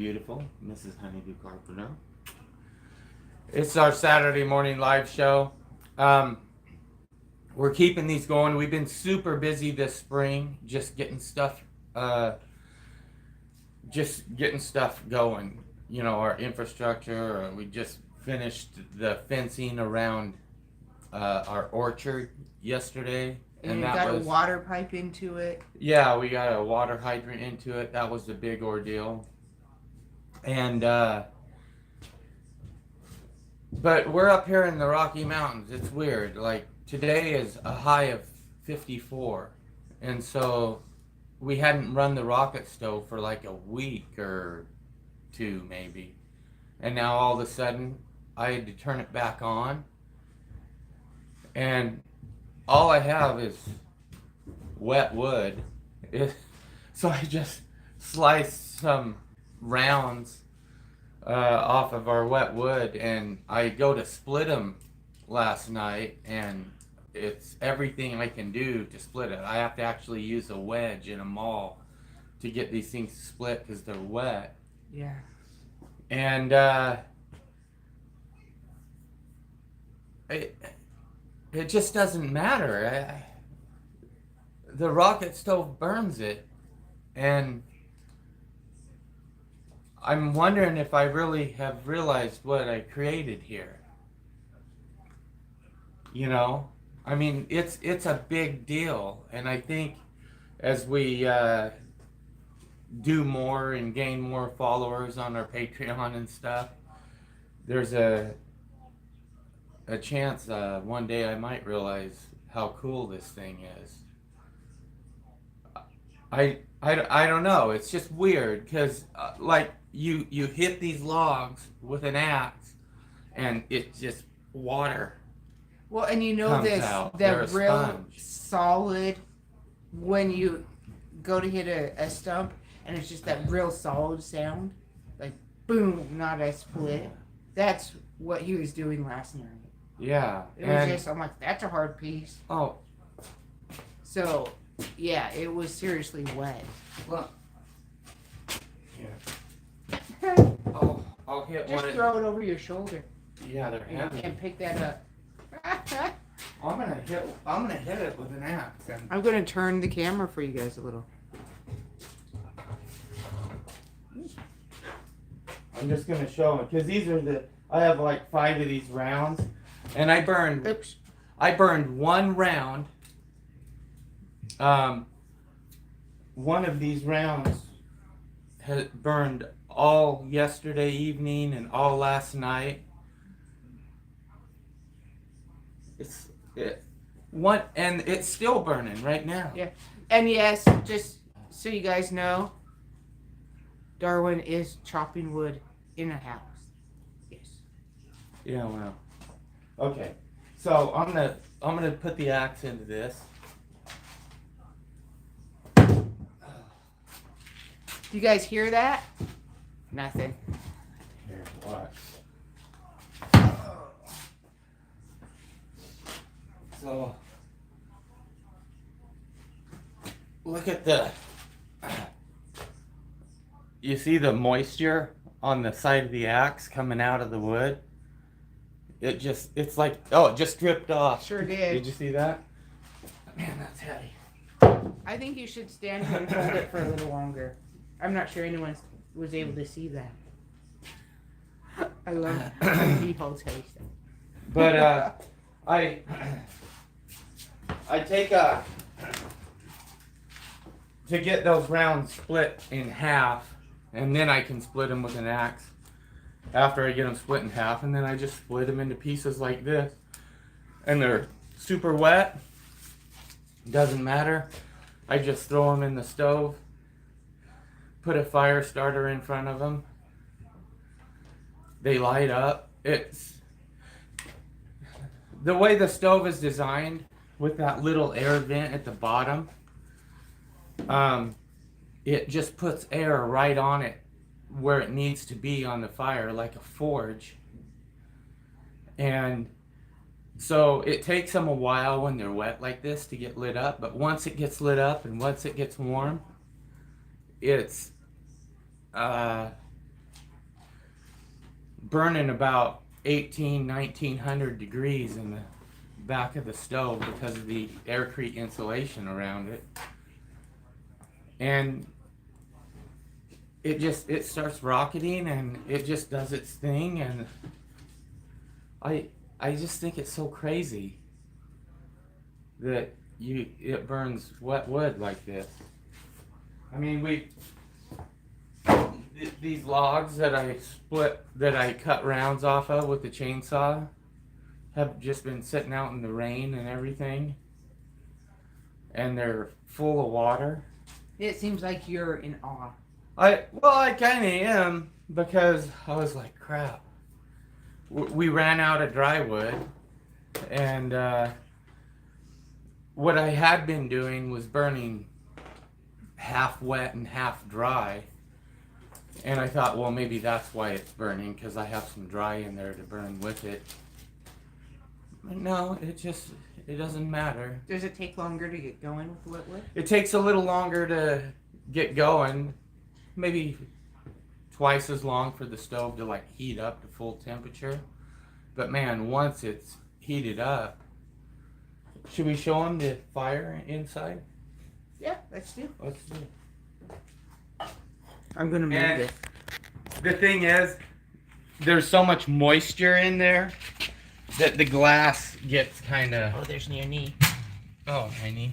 Beautiful, Mrs. Do Carpenter. It's our Saturday morning live show. We're keeping these going. We've been super busy this spring, just getting stuff going. You know, our infrastructure. We just finished the fencing around our orchard yesterday. And you got a water pipe into it. Yeah, we got a water hydrant into it. That was the big ordeal. And but we're up here in the Rocky Mountains. It's weird. Like today is a high of 54, and so we hadn't run the rocket stove for like a week or two maybe, and now all of a sudden I had to turn it back on, and all I have is wet wood. So I just sliced some rounds off of our wet wood, and I go to split them last night, and it's everything I can do to split it. I have to actually use a wedge in a maul to get these things split because they're wet. Yeah. And it just doesn't matter. The rocket stove burns it, and I'm wondering if I really have realized what I created here. You know, I mean, it's a big deal, and I think as we do more and gain more followers on our Patreon and stuff, there's a chance one day I might realize how cool this thing is. I don't know. It's just weird because like you hit these logs with an axe, and it's just water. Well, and you know this, the real solid, when you go to hit a stump, and it's just that real solid sound, like boom, not a split. That's what he was doing last night. Yeah. It was just, I'm like, that's a hard piece. Oh. So, yeah, it was seriously wet. Look. Here. I'll hit just one. Throw it over your shoulder. Yeah, they're heavy. And pick that up. I'm gonna hit it with an axe. I'm gonna turn the camera for you guys a little. I'm just gonna show them because these are I have like 5 of these rounds, and I burned one round. One of these rounds had burned all yesterday evening and all last night. And it's still burning right now. Yeah, and yes, just so you guys know, Darwin is chopping wood in a house. Yes. Yeah, well. Okay. So I'm gonna put the axe into this. Do you guys hear that? Nothing. Here, watch. So look at you see the moisture on the side of the axe coming out of the wood? It's like, it just dripped off. Sure did. Did you see that? Man, that's heavy. I think you should stand here and hold it for a little longer. I'm not sure anyone was able to see that. I love when he holds heavy stuff. But I take to get those rounds split in half, and then I can split them with an axe after I get them split in half, and then I just split them into pieces like this, and they're super wet. Doesn't matter. I just throw them in the stove, put a fire starter in front of them. They light up. It's the way the stove is designed with that little air vent at the bottom. It just puts air right on it where it needs to be on the fire, like a forge. And so it takes them a while when they're wet like this to get lit up, but once it gets lit up and once it gets warm, it's burning about 1900 degrees in the back of the stove because of the Aircrete insulation around it. And it starts rocketing and it just does its thing, and I just think it's so crazy that it burns wet wood like this. I mean, these logs that I cut rounds off of with the chainsaw have just been sitting out in the rain and everything, and they're full of water. It seems like you're in awe. I kind of am, because I was like, crap. We ran out of dry wood, and what I had been doing was burning half wet and half dry. And I thought, well, maybe that's why it's burning, because I have some dry in there to burn with it. But no, it doesn't matter. Does it take longer to get going with wet wood? It takes a little longer to get going. Maybe twice as long for the stove to like heat up to full temperature. But man, once it's heated up, should we show them the fire inside? Yeah, let's do. Let's do it. I'm gonna move this. The thing is, there's so much moisture in there that the glass gets kind of. Oh, there's your knee. Oh, my knee.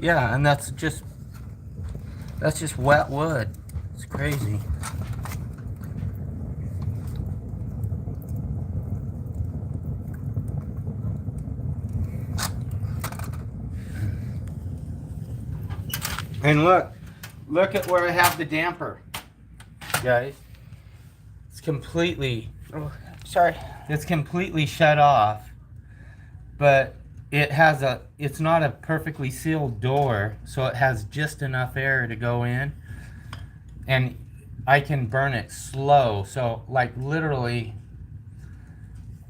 Yeah, and that's just wet wood. It's crazy. And look at where I have the damper, guys. It's completely, it's completely shut off, but it's not a perfectly sealed door, so it has just enough air to go in, and I can burn it slow, so like literally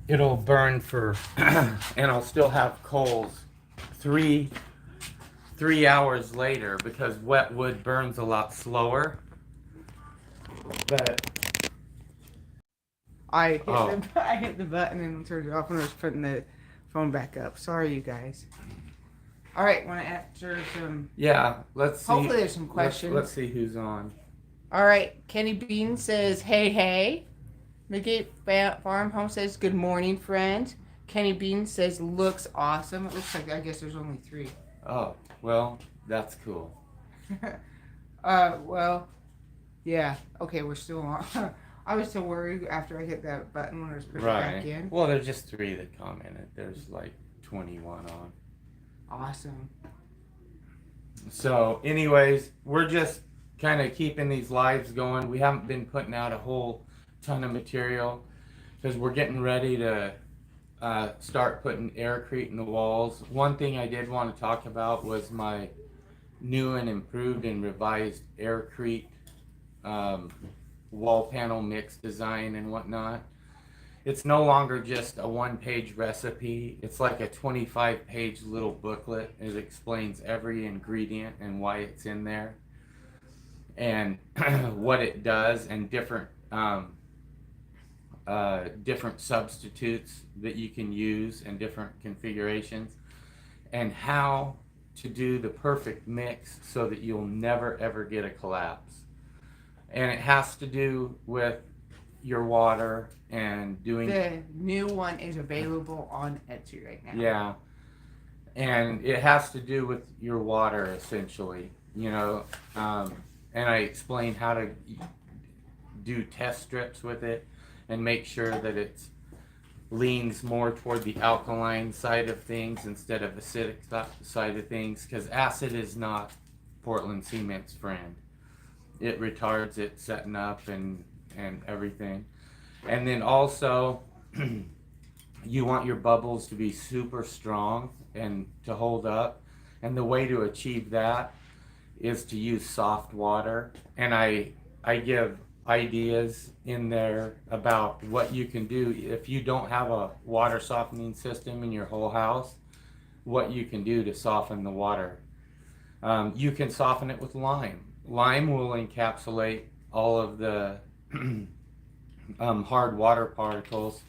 it'll burn for, and I'll still have coals 3 hours later, because wet wood burns a lot slower. But I hit the button and turned it off when I was putting the phone back up. Sorry, you guys. All right, want to answer some? Yeah, let's see. Hopefully, there's some questions. Let's see who's on. All right, Kenny Bean says, "Hey, Midgate Farm Home says, good morning, friend." Kenny Bean says, "Looks awesome." It looks like, I guess there's only 3. Oh, well, that's cool. Well, yeah. Okay, we're still on. I was so worried after I hit that button when I was putting it back in. Well, there's just 3 that commented. There's like 21 on. Awesome. So, anyways, we're just kind of keeping these lives going. We haven't been putting out a whole ton of material because we're getting ready to start putting Aircrete in the walls. One thing I did want to talk about was my new and improved and revised Aircrete wall panel mix design and whatnot. It's no longer just a 1-page recipe. It's like a 25-page little booklet. It explains every ingredient and why it's in there, and what it does, and different substitutes that you can use, and different configurations, and how to do the perfect mix so that you'll never ever get a collapse. And it has to do with your water and doing. The new one is available on Etsy right now. Yeah, and it has to do with your water essentially, you know. And I explain how to do test strips with it and make sure that it leans more toward the alkaline side of things instead of acidic side of things, because acid is not Portland cement's friend. It retards it setting up and everything. And then also you want your bubbles to be super strong and to hold up, and the way to achieve that is to use soft water. And I give ideas in there about what you can do if you don't have a water softening system in your whole house, what you can do to soften the water. You can soften it with lime. Lime will encapsulate all of the hard water particles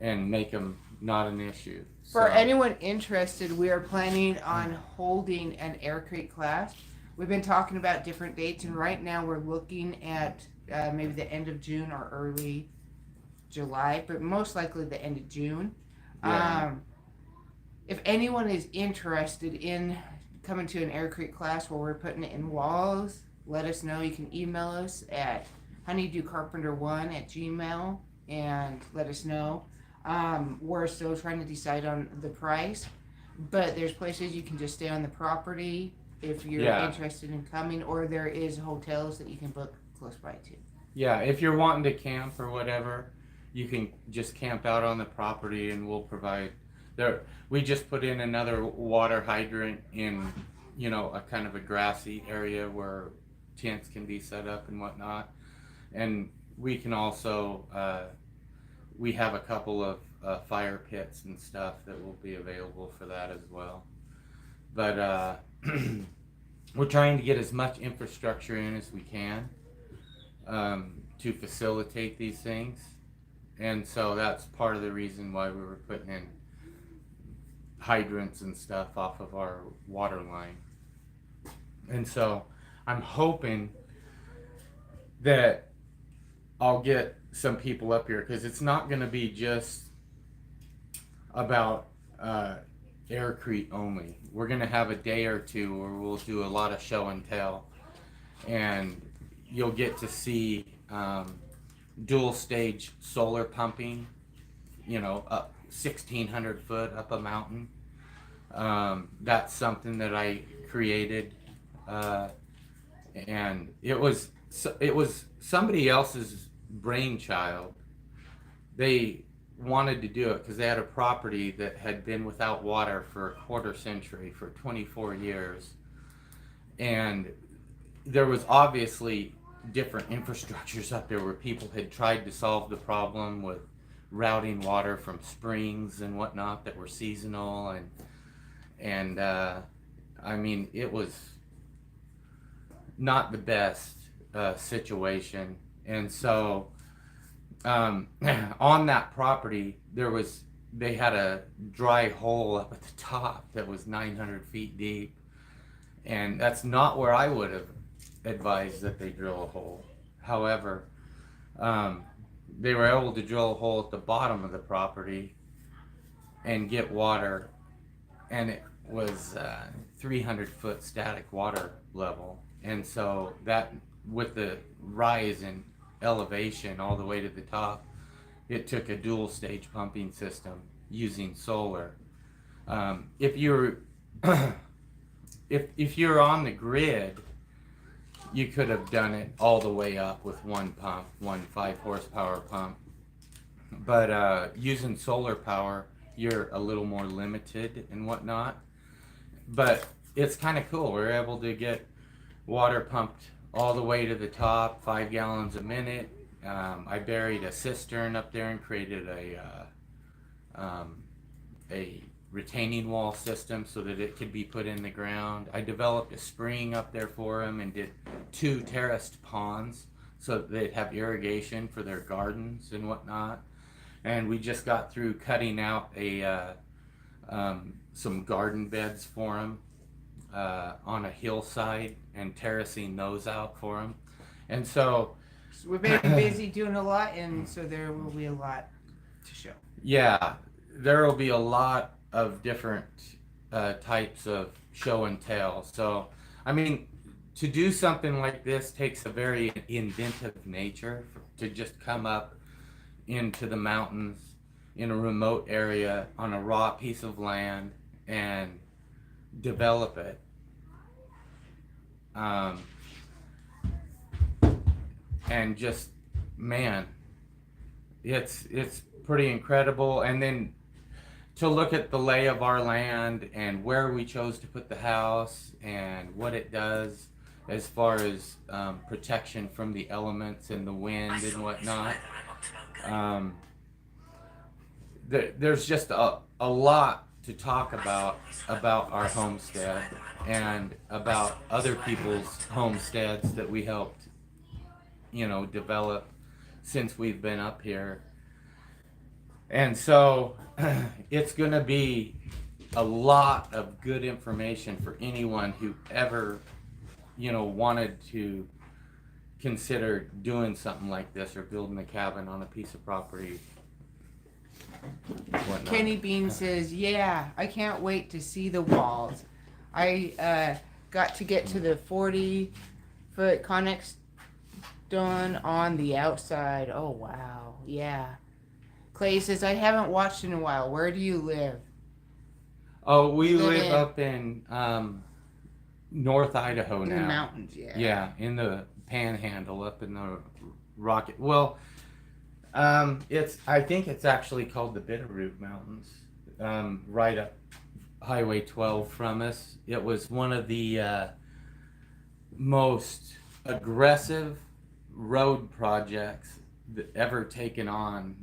and make them not an issue. For anyone interested, we are planning on holding an Aircrete class. We've been talking about different dates, and right now we're looking at maybe the end of June or early July, but most likely the end of June. Yeah. If anyone is interested in coming to an Aircrete class where we're putting it in walls, let us know. You can email us at honeydocarpenter1@gmail and let us know. We're still trying to decide on the price, but there's places you can just stay on the property if you're interested in coming, or there is hotels that you can book close by too. Yeah, if you're wanting to camp or whatever, you can just camp out on the property and we'll provide there. We just put in another water hydrant in, a kind of a grassy area where tents can be set up and whatnot. And we can also, we have a couple of fire pits and stuff that will be available for that as well. But we're trying to get as much infrastructure in as we can to facilitate these things. And so that's part of the reason why we were putting in hydrants and stuff off of our water line. And so I'm hoping that I'll get some people up here, because it's not going to be just about Aircrete only. We're going to have a day or two where we'll do a lot of show and tell, and you'll get to see dual stage solar pumping, up 1,600 foot up a mountain. That's something that I created, and it was somebody else's brainchild. They wanted to do it because they had a property that had been without water for a quarter century, for 24 years, and there was obviously different infrastructures up there where people had tried to solve the problem with routing water from springs and whatnot that were seasonal, and I mean, it was not the best situation. And so on that property they had a dry hole up at the top that was 900 feet deep, and that's not where I would have advised that they drill a hole. However, they were able to drill a hole at the bottom of the property and get water, and it was 300 foot static water level. And so that, with the rise in elevation all the way to the top, it took a dual stage pumping system using solar. If you're if you're on the grid, you could have done it all the way up with one pump, one 5 horsepower pump. But using solar power, you're a little more limited and whatnot. But it's kind of cool. We're able to get water pumped all the way to the top, 5 gallons a minute. I buried a cistern up there and created a retaining wall system so that it could be put in the ground. I developed a spring up there for them and did 2 terraced ponds so that they'd have irrigation for their gardens and whatnot. And we just got through cutting out some garden beds for them on a hillside and terracing those out for them. And so we've been busy doing a lot, and so there will be a lot to show. Yeah, there will be a lot of different types of show and tell. So, I mean, to do something like this takes a very inventive nature to just come up into the mountains in a remote area on a raw piece of land and develop it. And just, man, it's pretty incredible. And then to look at the lay of our land and where we chose to put the house and what it does, as far as protection from the elements and the wind and whatnot. There's just a lot to talk about our homestead and about other people's homesteads that we helped, develop since we've been up here. And so it's going to be a lot of good information for anyone who ever, wanted to consider doing something like this or building a cabin on a piece of property. Whatnot. Kenny Bean says, yeah, I can't wait to see the walls. I got to get to the 40-foot Connex done on the outside. Oh, wow. Yeah. Clay says, I haven't watched in a while. Where do you live? Oh, we live up in North Idaho now. In the mountains, yeah. Yeah, in the Panhandle, up in the Rocket. Well, I think it's actually called the Bitterroot Mountains, right up Highway 12 from us. It was one of the most aggressive road projects that ever taken on,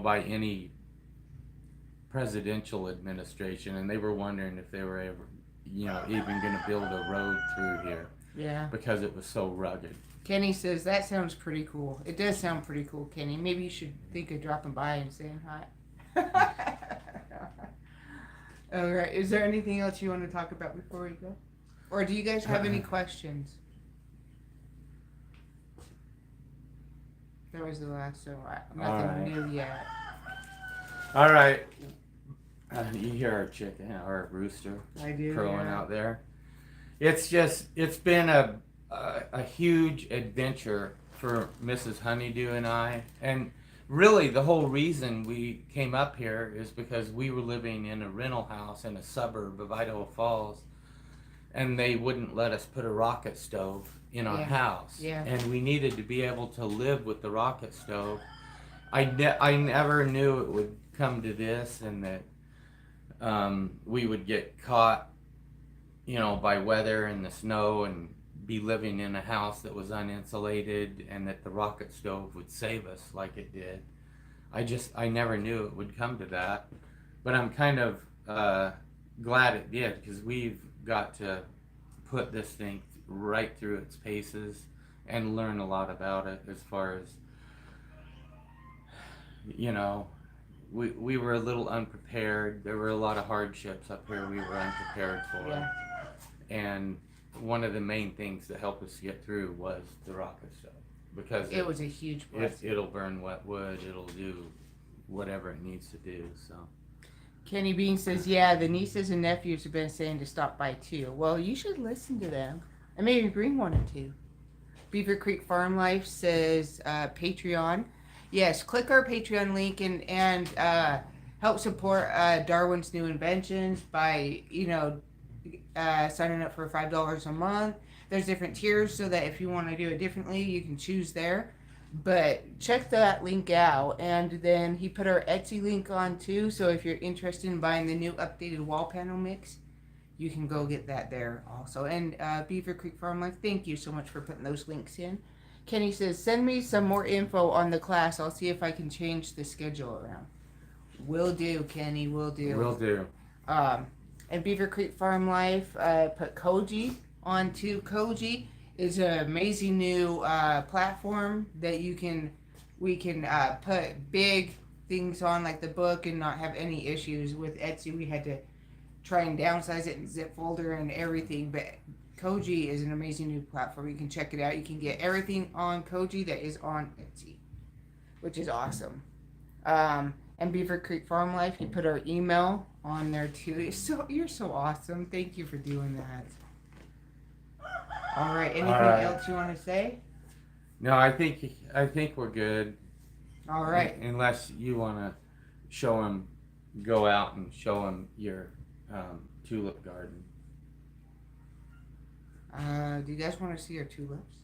by any presidential administration, and they were wondering if they were ever, even going to build a road through here. Yeah. Because it was so rugged. Kenny says, that sounds pretty cool. It does sound pretty cool, Kenny. Maybe you should think of dropping by and saying hi. All right. Is there anything else you want to talk about before we go? Or do you guys have any questions? That was the last one. Nothing new yet. All right. You hear our chicken, our rooster I do, crowing yeah. out there. It's been a huge adventure for Mrs. Honeydew and I. And really the whole reason we came up here is because we were living in a rental house in a suburb of Idaho Falls, and they wouldn't let us put a rocket stove in our house. Yeah. And we needed to be able to live with the rocket stove. I never knew it would come to this, and that we would get caught, by weather and the snow and be living in a house that was uninsulated, and that the rocket stove would save us like it did. I never knew it would come to that, but I'm kind of glad it did, because we've got to put this thing right through its paces and learn a lot about it, as far as, we were a little unprepared. There were a lot of hardships up here we were unprepared for. Yeah. And one of the main things that helped us get through was the rocket stove, because it was a huge blessing. It'll burn wet wood. It'll do whatever it needs to do. So Kenny Bean says, yeah, the nieces and nephews have been saying to stop by too. Well, you should listen to them and maybe bring one or two. Beaver Creek Farm Life says Patreon. Yes, click our Patreon link and help support Darwin's new inventions by, signing up for $5 a month. There's different tiers, so that if you want to do it differently, you can choose there. But check that link out. And then he put our Etsy link on too, so if you're interested in buying the new updated wall panel mix, you can go get that there also. And Beaver Creek Farm Life, thank you so much for putting those links in. Kenny says, send me some more info on the class. I'll see if I can change the schedule around. Will do, Kenny, will do. Will do. And Beaver Creek Farm Life put Koji on too. Koji is an amazing new platform that we can put big things on, like the book, and not have any issues. With Etsy, we had to try and downsize it and zip folder and everything, but Koji is an amazing new platform. You can check it out. You can get everything on Koji that is on Etsy, which is awesome. And Beaver Creek Farm Life, he put our email on there too. You're so awesome. Thank you for doing that. All right. Anything else you want to say? No, I think we're good. All right. Unless you want to go out and show them your tulip garden. Do you guys want to see our tulips?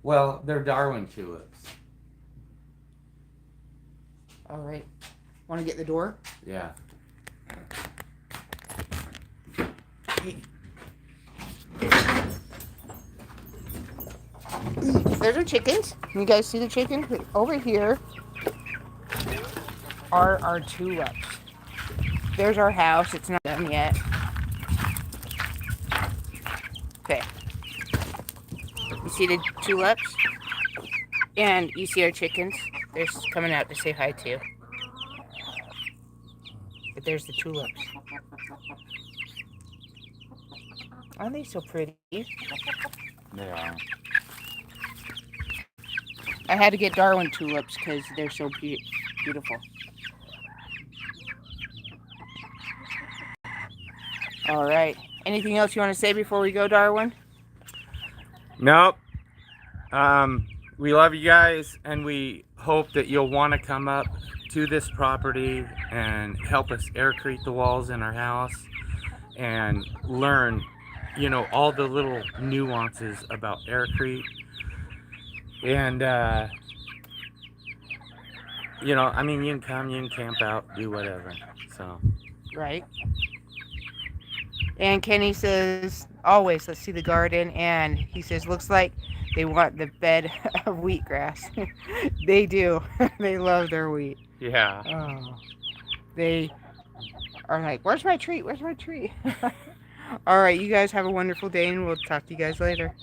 Well, they're Darwin tulips. All right. Want to get the door? Yeah. Hey. There's our chickens. You guys see the chickens? Over here are our tulips. There's our house. It's not done yet. Okay. You see the tulips? And you see our chickens. They're coming out to say hi too. But there's the tulips. Aren't they so pretty? They are. I had to get Darwin tulips because they're so beautiful. All right. Anything else you want to say before we go, Darwin? Nope. We love you guys, and we hope that you'll want to come up to this property and help us aircrete the walls in our house and learn, you know, all the little nuances about aircrete. And, you know, I mean, you can come, you can camp out, do whatever. So. Right. And Kenny says, always, let's see the garden. And he says, looks like they want the bed of wheatgrass. They do. They love their wheat. Yeah. Oh. They are like, where's my treat? Where's my treat? All right, you guys have a wonderful day, and we'll talk to you guys later.